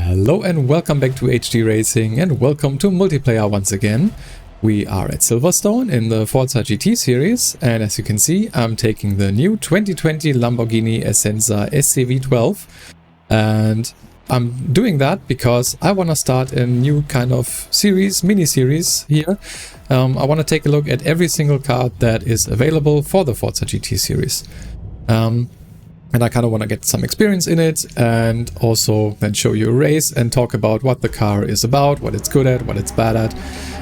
Hello and welcome back to HD Racing and welcome to multiplayer once again. We are at Silverstone in the Forza GT series, and as you can see I'm taking the new 2020 Lamborghini Essenza SCV12, and I'm doing that because I want to start a new kind of series, mini-series here. I want to take a look at every single car that is available for the Forza GT series. And I kind of want to get some experience in it and also then show you a race and talk about what the car is about, what it's good at, what it's bad at,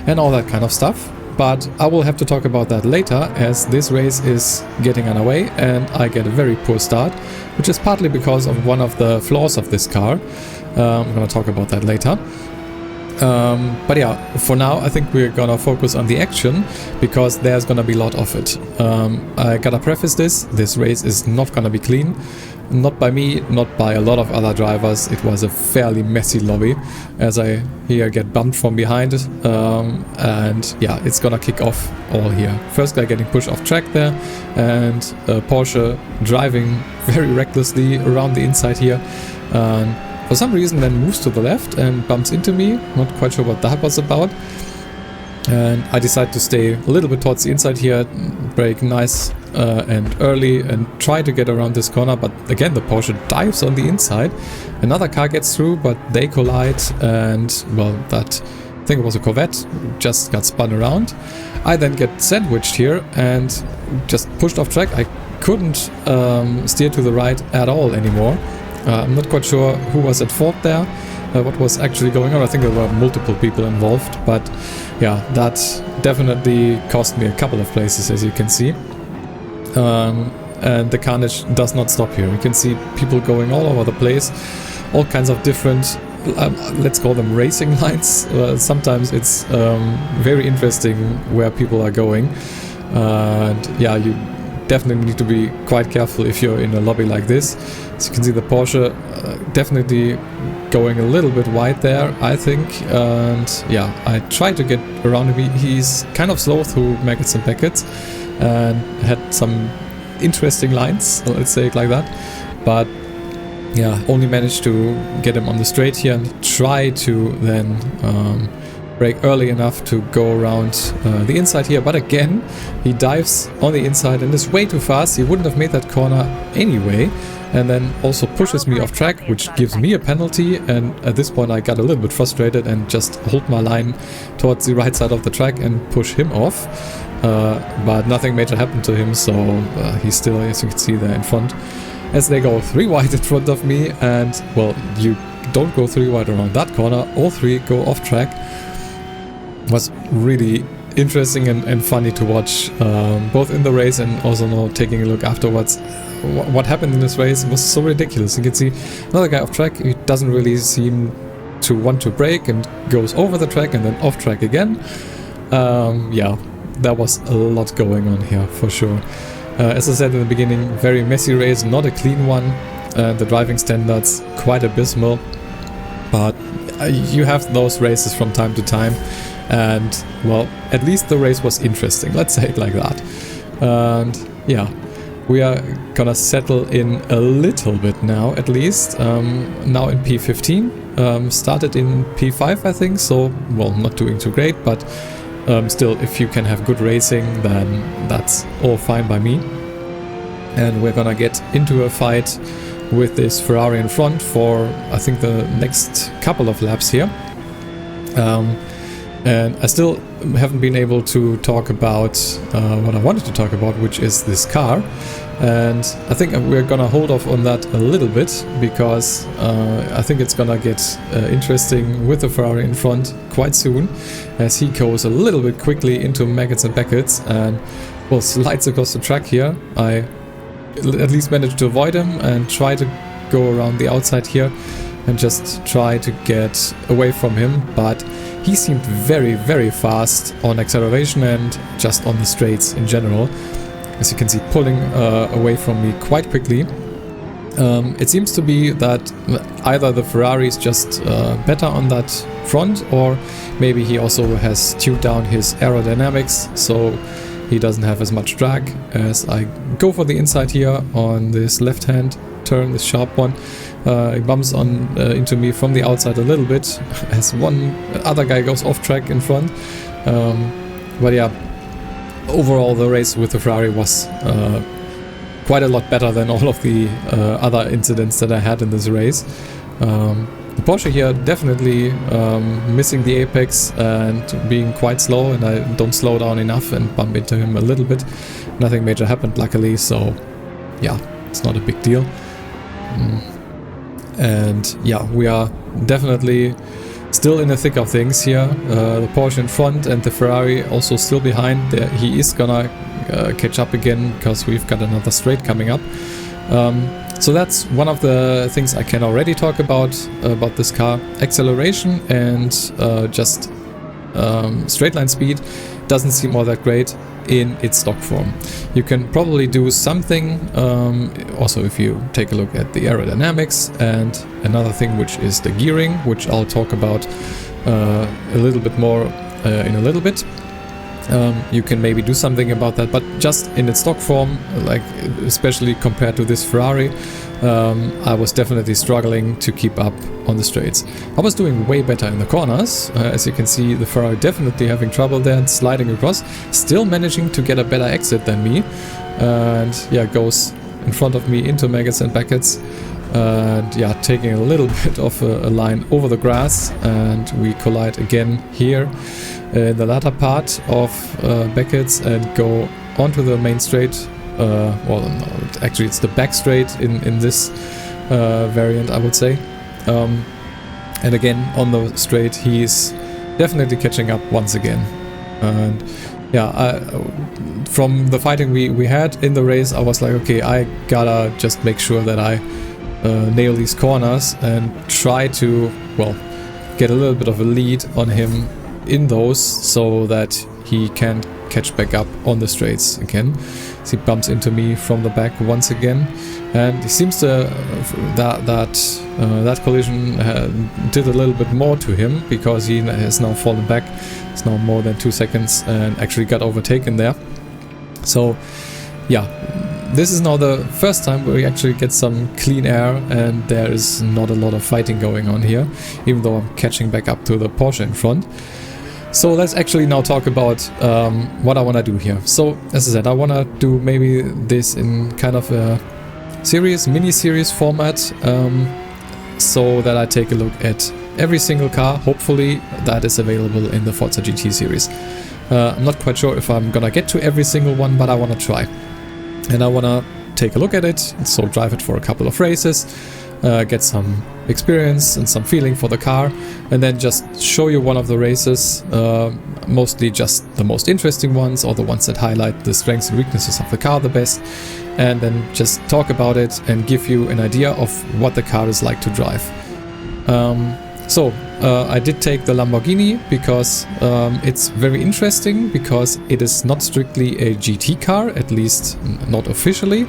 and all that kind of stuff. But I will have to talk about that later, as this race is getting underway and I get a very poor start, which is partly because of one of the flaws of this car. I'm going to talk about that later. But yeah, for now I think we're gonna focus on the action because there's gonna be a lot of it. I gotta preface this race is not gonna be clean, not by me, not by a lot of other drivers. It was a fairly messy lobby, as I here get bumped from behind, and yeah, it's gonna kick off all here. First guy getting pushed off track there, and Porsche driving very recklessly around the inside here. For some reason then moves to the left and bumps into me, not quite sure what that was about. And I decide to stay a little bit towards the inside here, brake nice and early and try to get around this corner, but again the Porsche dives on the inside. Another car gets through, but they collide, and well, that, I think it was a Corvette, just got spun around. I then get sandwiched here and just pushed off track. I couldn't steer to the right at all anymore. I'm not quite sure who was at fault there, what was actually going on. I think there were multiple people involved, but yeah, that definitely cost me a couple of places, as you can see. And the carnage does not stop here. You can see people going all over the place, all kinds of different, let's call them racing lines. Sometimes it's very interesting where people are going, and yeah, you definitely need to be quite careful if you're in a lobby like this. As you can see, the Porsche definitely going a little bit wide there, I think, and yeah, I tried to get around him. He's kind of slow through maggots and packets and had some interesting lines, let's say it like that, but yeah, only managed to get him on the straight here and try to then brake early enough to go around the inside here, but again he dives on the inside and is way too fast. He wouldn't have made that corner anyway, and then also pushes me off track, which gives me a penalty. And at this point I got a little bit frustrated and just hold my line towards the right side of the track and push him off, but nothing major happened to him, so he's still, as you can see, there in front as they go 3 wide in front of me. And well, you don't go 3 wide around that corner, all 3 go off track. Was really interesting and funny to watch, both in the race and also now taking a look afterwards. What happened in this race was so ridiculous. You can see another guy off track. He doesn't really seem to want to brake and goes over the track and then off track again. Yeah, there was a lot going on here for sure. As I said in the beginning, very messy race, not a clean one. The driving standards quite abysmal, but you have those races from time to time. And well, at least the race was interesting, let's say it like that. And yeah, we are gonna settle in a little bit now, at least. Now in P15, started in P5 I think, so well, not doing too great, but still, if you can have good racing, then that's all fine by me. And we're gonna get into a fight with this Ferrari in front for I think the next couple of laps here. And I still haven't been able to talk about what I wanted to talk about, which is this car. And I think we're gonna hold off on that a little bit because I think it's gonna get interesting with the Ferrari in front quite soon, as he goes a little bit quickly into maggots and packets and well, slides across the track here. I at least managed to avoid him and try to go around the outside here and just try to get away from him, but he seemed very, very fast on acceleration and just on the straights in general. As you can see, pulling away from me quite quickly. It seems to be that either the Ferrari is just better on that front, or maybe he also has tuned down his aerodynamics, so he doesn't have as much drag. As I go for the inside here on this left hand turn, this sharp one. He bumps on into me from the outside a little bit as one other guy goes off track in front. But yeah, overall the race with the Ferrari was quite a lot better than all of the other incidents that I had in this race. The Porsche here definitely missing the apex and being quite slow, and I don't slow down enough and bump into him a little bit. Nothing major happened luckily, so yeah, it's not a big deal. And yeah, we are definitely still in the thick of things here. The Porsche in front and the Ferrari also still behind. He is gonna catch up again because we've got another straight coming up. So that's one of the things I can already talk about this car. Acceleration and just straight line speed doesn't seem all that great in its stock form. You can probably do something also if you take a look at the aerodynamics, and another thing which is the gearing, which I'll talk about a little bit more in a little bit. You can maybe do something about that, but just in its stock form, like especially compared to this Ferrari, I was definitely struggling to keep up on the straights. I was doing way better in the corners. As you can see, the Ferrari definitely having trouble there and sliding across, still managing to get a better exit than me, and yeah, goes in front of me into maggots and buckets, and yeah, taking a little bit of a line over the grass, and we collide again here in the latter part of Beckett's and go onto the main straight. Well, no, actually it's the back straight in this variant, I would say. And again, on the straight, he's definitely catching up once again. And yeah, from the fighting we had in the race, I was like, okay, I gotta just make sure that I nail these corners and try to, well, get a little bit of a lead on him in those, so that he can catch back up on the straights again. So he bumps into me from the back once again, and it seems to that collision did a little bit more to him, because he has now fallen back. It's now more than 2 seconds and actually got overtaken there. So yeah, this is now the first time where we actually get some clean air, and there is not a lot of fighting going on here, even though I'm catching back up to the Porsche in front. So let's actually now talk about what I want to do here. So as I said, I want to do maybe this in kind of a mini-series format, so that I take a look at every single car, hopefully, that is available in the Forza GT series. I'm not quite sure if I'm gonna get to every single one, but I want to try. And I want to take a look at it, so drive it for a couple of races, get some experience and some feeling for the car, and then just show you one of the races, mostly just the most interesting ones, or the ones that highlight the strengths and weaknesses of the car the best, and then just talk about it and give you an idea of what the car is like to drive. I did take the Lamborghini because it's very interesting, because it is not strictly a GT car, at least not officially.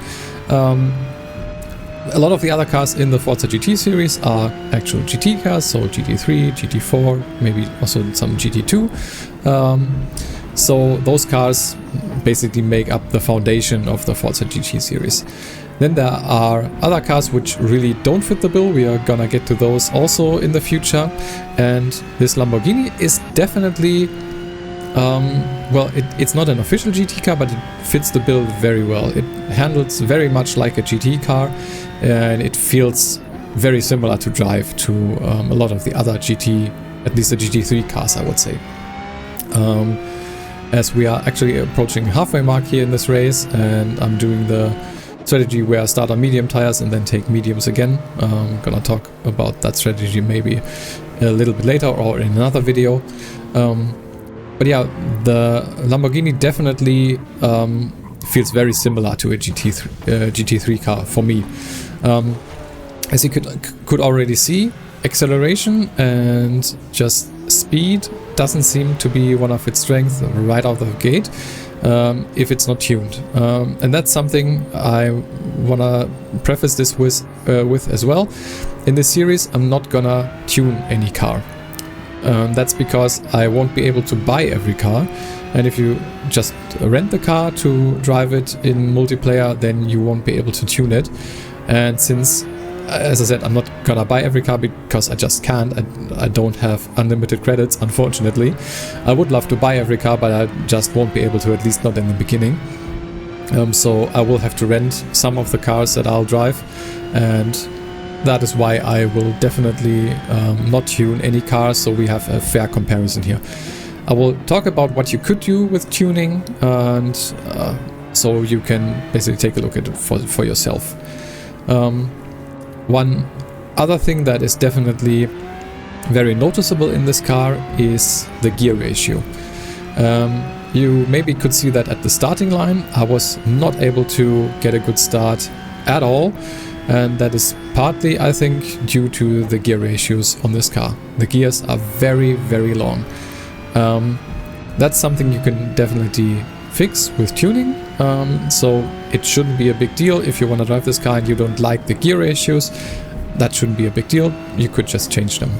A lot of the other cars in the Forza GT series are actual GT cars, so GT3, GT4, maybe also some GT2. So those cars basically make up the foundation of the Forza GT series. Then there are other cars which really don't fit the bill. We are gonna get to those also in the future. And this Lamborghini is definitely, well, it's not an official GT car, but it fits the bill very well. It handles very much like a GT car, and it feels very similar to drive to a lot of the other GT, at least the GT3 cars, I would say. As we are actually approaching halfway mark here in this race, and I'm doing the strategy where I start on medium tires and then take mediums again. I'm gonna talk about that strategy maybe a little bit later or in another video. But yeah, the Lamborghini definitely feels very similar to a GT3 car for me. As you could already see, acceleration and just speed doesn't seem to be one of its strengths right out of the gate, if it's not tuned. And that's something I want to preface this with as well. In this series, I'm not gonna tune any car. That's because I won't be able to buy every car, and if you just rent the car to drive it in multiplayer, then you won't be able to tune it. And since, as I said, I'm not gonna buy every car because I just can't. I don't have unlimited credits, unfortunately. I would love to buy every car, but I just won't be able to, at least not in the beginning. So I will have to rent some of the cars that I'll drive, and that is why I will definitely not tune any cars, so we have a fair comparison here. I will talk about what you could do with tuning, and so you can basically take a look at it for yourself. One other thing that is definitely very noticeable in this car is the gear ratio. You maybe could see that at the starting line I was not able to get a good start at all, and that is partly, I think, due to the gear ratios on this car. The gears are very, very long. That's something you can definitely fix with tuning, so it shouldn't be a big deal. If you want to drive this car and you don't like the gear ratios, that shouldn't be a big deal. You could just change them.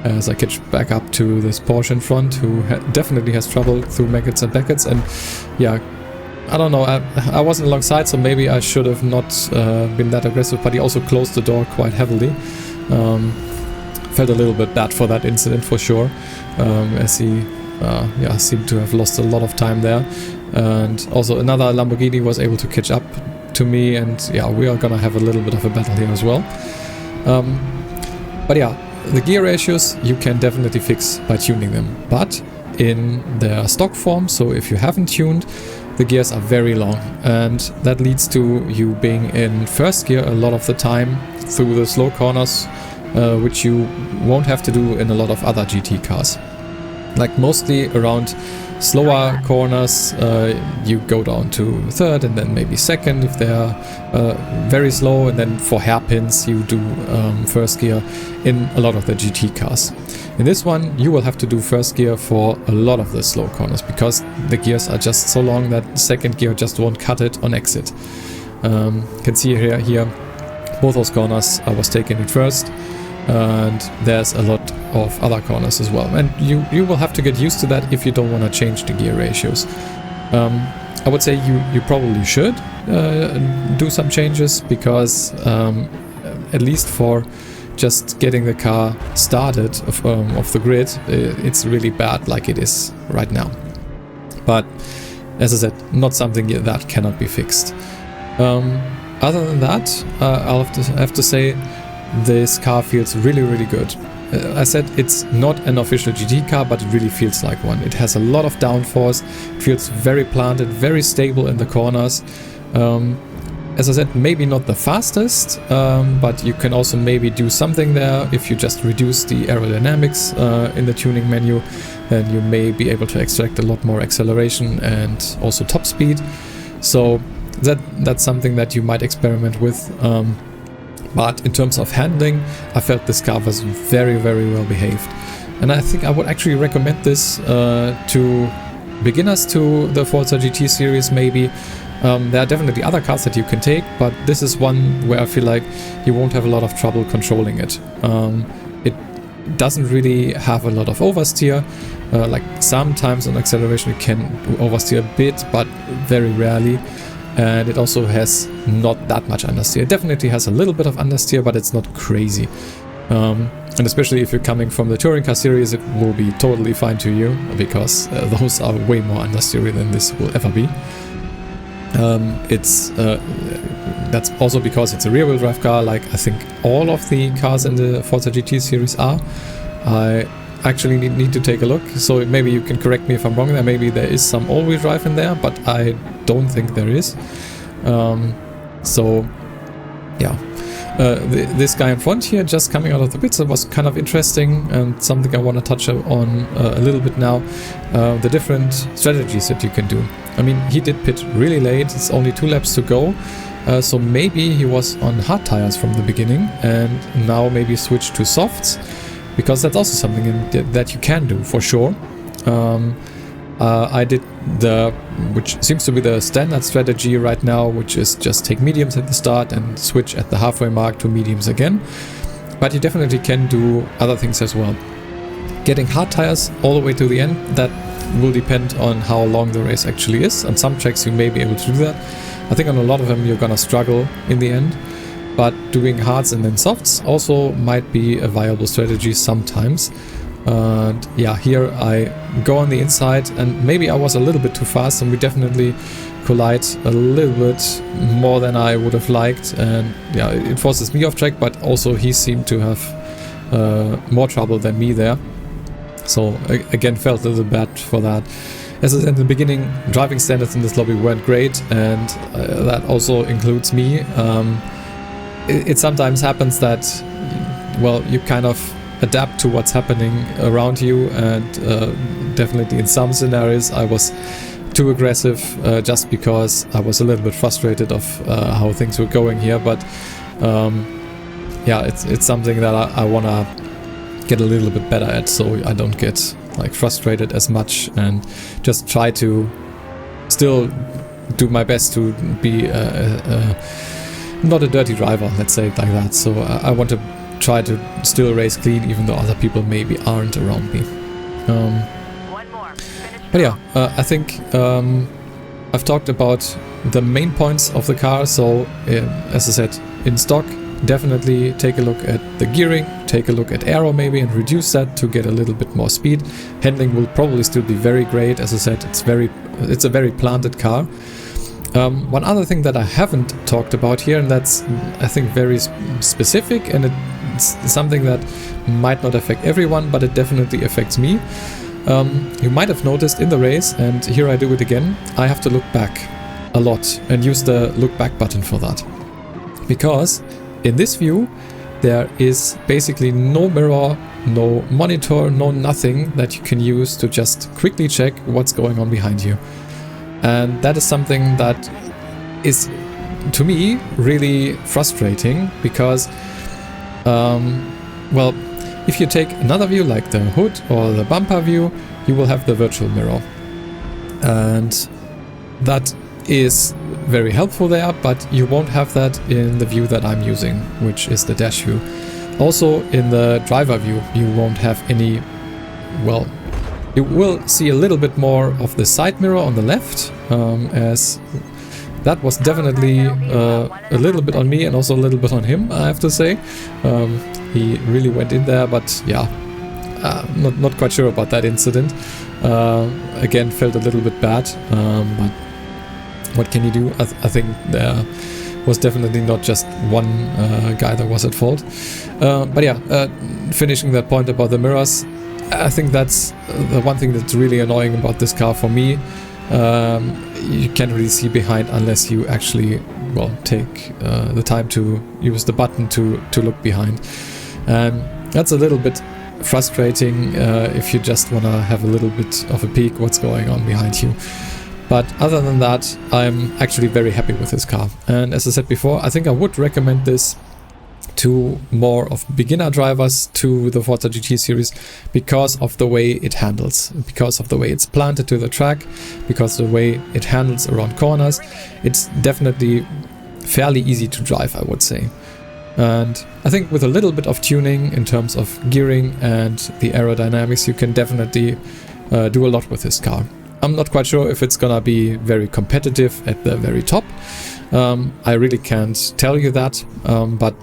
As I catch back up to this Porsche in front, who definitely has trouble through Maggots and Beckets, and yeah, I don't know, I wasn't alongside, so maybe I should have not been that aggressive, but he also closed the door quite heavily. Felt a little bit bad for that incident for sure, as he seemed to have lost a lot of time there. And also another Lamborghini was able to catch up to me, and yeah, we are gonna have a little bit of a battle here as well. But yeah, the gear ratios you can definitely fix by tuning them, but in their stock form, so if you haven't tuned, the gears are very long, and that leads to you being in first gear a lot of the time through the slow corners, which you won't have to do in a lot of other GT cars. Like mostly around slower corners, you go down to third and then maybe second if they are very slow, and then for hairpins you do first gear in a lot of the GT cars. In this one you will have to do first gear for a lot of the slow corners because the gears are just so long that second gear just won't cut it on exit. You can see here both those corners I was taking it first, and there's a lot of other corners as well, and you will have to get used to that if you don't want to change the gear ratios. I would say you probably should do some changes because at least for just getting the car started off the grid, it's really bad like it is right now. But as I said, not something that cannot be fixed. Other than that, I'll have to say this car feels really, really good. I said it's not an official GT car, but it really feels like one. It has a lot of downforce, it feels very planted, very stable in the corners. As I said, maybe not the fastest, but you can also maybe do something there. If you just reduce the aerodynamics in the tuning menu, then you may be able to extract a lot more acceleration and also top speed. So that's something that you might experiment with. But in terms of handling, I felt this car was very, very well behaved. And I think I would actually recommend this to beginners to the Forza GT series maybe. There are definitely other cars that you can take, but this is one where I feel like you won't have a lot of trouble controlling it. It doesn't really have a lot of oversteer. Like sometimes on acceleration it can oversteer a bit, but very rarely. And it also has not that much understeer. It definitely has a little bit of understeer, but it's not crazy. And especially if you're coming from the touring car series, it will be totally fine to you, because those are way more understeery than this will ever be. That's also because it's a rear-wheel drive car, like I think all of the cars in the Forza GT series are. I actually need to take a look, so maybe you can correct me if I'm wrong there. Maybe there is some all-wheel drive in there, but I don't think there is. So yeah, this guy in front here just coming out of the pits, that was kind of interesting and something I want to touch on a little bit now. The different strategies that you can do. I mean, he did pit really late, it's only 2 laps to go, so maybe he was on hard tires from the beginning and now maybe switch to softs, because that's also something that you can do for sure. I did which seems to be the standard strategy right now, which is just take mediums at the start and switch at the halfway mark to mediums again. But you definitely can do other things as well. Getting hard tires all the way to the end, that will depend on how long the race actually is. On some tracks you may be able to do that. I think on a lot of them you're gonna struggle in the end, but doing hards and then softs also might be a viable strategy sometimes. And yeah, here I go on the inside, and maybe I was a little bit too fast, and we definitely collide a little bit more than I would have liked, and yeah, it forces me off track, but also he seemed to have more trouble than me there. So again, felt a little bad for that. As I said in the beginning, driving standards in this lobby weren't great, and that also includes me. It sometimes happens that, well, you kind of adapt to what's happening around you, and definitely in some scenarios I was too aggressive just because I was a little bit frustrated of how things were going here. But yeah, it's something that I want to get a little bit better at, so I don't get like frustrated as much, and just try to still do my best to be not a dirty driver, let's say it like that. So I want to try to still race clean, even though other people maybe aren't around me. But yeah, I think I've talked about the main points of the car. So as I said, in stock, definitely take a look at the gearing, take a look at aero maybe, and reduce that to get a little bit more speed. Handling will probably still be very great. As I said, it's a very planted car. One other thing that I haven't talked about here, and that's I think very specific, and it's something that might not affect everyone, but it definitely affects me. You might have noticed in the race, and here I do it again, I have to look back a lot and use the look back button for that. Because in this view there is basically no mirror, no monitor, no nothing that you can use to just quickly check what's going on behind you. And that is something that is, to me, really frustrating, because well, if you take another view like the hood or the bumper view, you will have the virtual mirror, and that is very helpful there, but you won't have that in the view that I'm using, which is the dash view. Also in the driver view you won't have any, well, you will see a little bit more of the side mirror on the left, as that was definitely a little bit on me and also a little bit on him, I have to say. He really went in there, but yeah, not quite sure about that incident. Again, felt a little bit bad, but what can you do? I think there was definitely not just one guy that was at fault. But yeah, finishing that point about the mirrors, I think that's the one thing that's really annoying about this car for me. You can't really see behind unless you actually, well, take the time to use the button to look behind. And that's a little bit frustrating if you just want to have a little bit of a peek what's going on behind you. But other than that, I'm actually very happy with this car. And as I said before, I think I would recommend this to more of beginner drivers to the Forza GT series, because of the way it handles, because of the way it's planted to the track, because of the way it handles around corners. It's definitely fairly easy to drive, I would say. And I think with a little bit of tuning in terms of gearing and the aerodynamics, you can definitely do a lot with this car. I'm not quite sure if it's gonna be very competitive at the very top. I really can't tell you that, but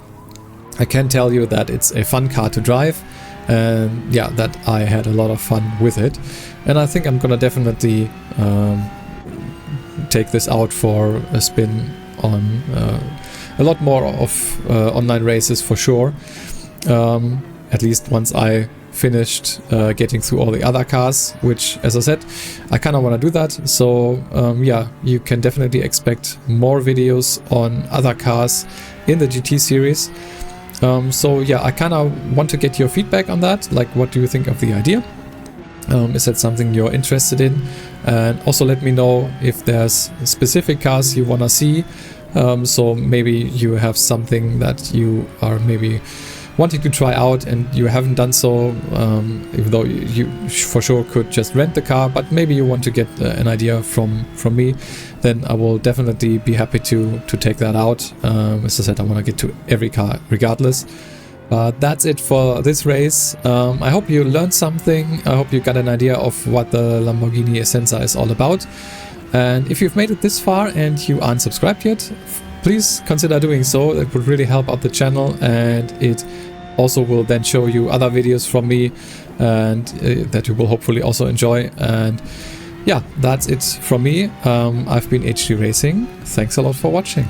I can tell you that it's a fun car to drive, and yeah, that I had a lot of fun with it. And I think I'm gonna definitely take this out for a spin on a lot more of online races for sure, at least once I finished getting through all the other cars, which, as I said, I kind of want to do that. So yeah, you can definitely expect more videos on other cars in the GT series. So yeah, I kind of want to get your feedback on that. Like, what do you think of the idea? Is that something you're interested in? And also let me know if there's specific cars you want to see. So maybe you have something that you are maybe wanting to try out and you haven't done so, even though you for sure could just rent the car, but maybe you want to get an idea from me, then I will definitely be happy to take that out. As I said, I want to get to every car regardless. That's it for this race. I hope you learned something. I hope you got an idea of what the Lamborghini Essenza is all about. And if you've made it this far and you aren't subscribed yet, please consider doing so. It would really help out the channel, and it also will then show you other videos from me, and that you will hopefully also enjoy. And yeah, that's it from me. I've been HD Racing. Thanks a lot for watching.